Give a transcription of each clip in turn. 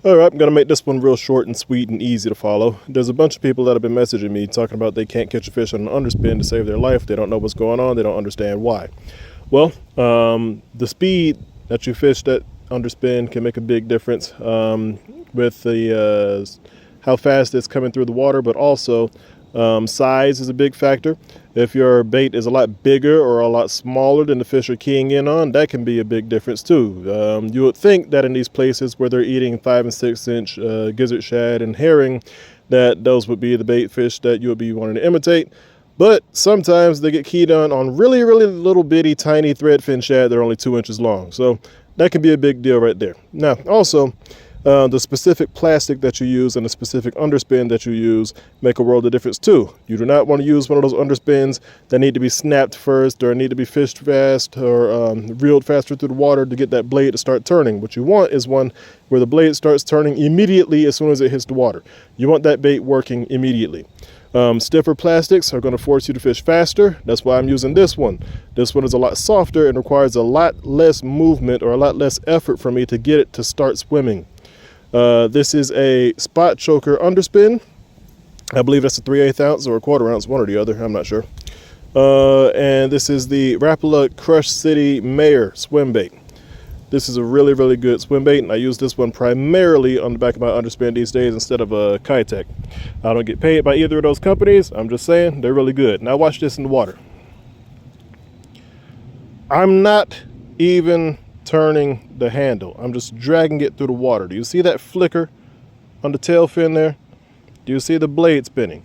All right, I'm going to make this one real short and sweet and easy to follow. There's a bunch of people that have been messaging me talking about they can't catch a fish on an underspin to save their life. They don't know what's going on. They don't understand why. Well, the speed that you fish that underspin can make a big difference with the how fast it's coming through the water, but also size is a big factor. If your bait is a lot bigger or a lot smaller than the fish are keying in on, that can be a big difference too. You would think that in these places where they're eating 5 and 6 inch gizzard shad and herring, that those would be the bait fish that you would be wanting to imitate. But sometimes they get keyed on really, really little bitty tiny threadfin shad that are only 2 inches long. So that can be a big deal right there. Now, also, the specific plastic that you use and the specific underspin that you use make a world of difference too. You do not want to use one of those underspins that need to be snapped first or need to be fished fast or reeled faster through the water to get that blade to start turning. What you want is one where the blade starts turning immediately as soon as it hits the water. You want that bait working immediately. Stiffer plastics are going to force you to fish faster. That's why I'm using this one. This one is a lot softer and requires a lot less movement or a lot less effort for me to get it to start swimming. This is a spot choker underspin. I believe that's a 3/8 ounce or a 1/4 ounce, one or the other, I'm not sure. And this is the Rapala Crush City Mayor swim bait. This is a really, really good swim bait, and I use this one primarily on the back of my underspin these days instead of a Kitech. I don't get paid by either of those companies. I'm just saying they're really good. Now watch this in the water. I'm not even turning the handle. I'm just dragging it through the water. Do you see that flicker on the tail fin there? Do you see the blade spinning?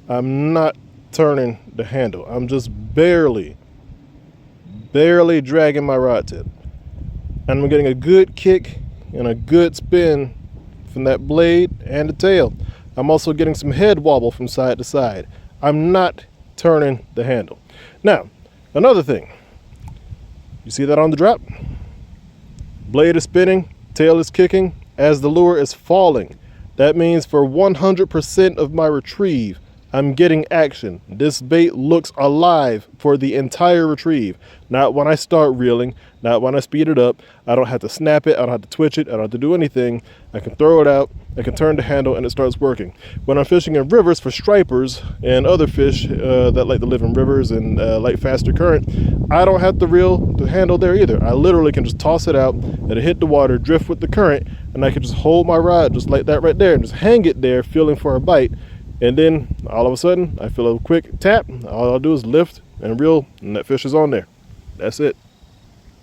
I'm not turning the handle. I'm just barely dragging my rod tip. And I'm getting a good kick and a good spin from that blade and the tail. I'm also getting some head wobble from side to side. I'm not turning the handle. Now, another thing. You see that on the drop? Blade is spinning, tail is kicking as the lure is falling. That means for 100% of my retrieve, I'm getting action. This bait looks alive for the entire retrieve. Not when I start reeling, not when I speed it up. I don't have to snap it, I don't have to twitch it, I don't have to do anything. I can throw it out, I can turn the handle, and it starts working. When I'm fishing in rivers for stripers and other fish that like to live in rivers and like faster current, I don't have to reel the handle there either. I literally can just toss it out, it'll hit the water, drift with the current, and I can just hold my rod just like that right there and just hang it there feeling for a bite. And then all of a sudden I feel a quick tap. All I'll do is lift and reel, and that fish is on there. That's it.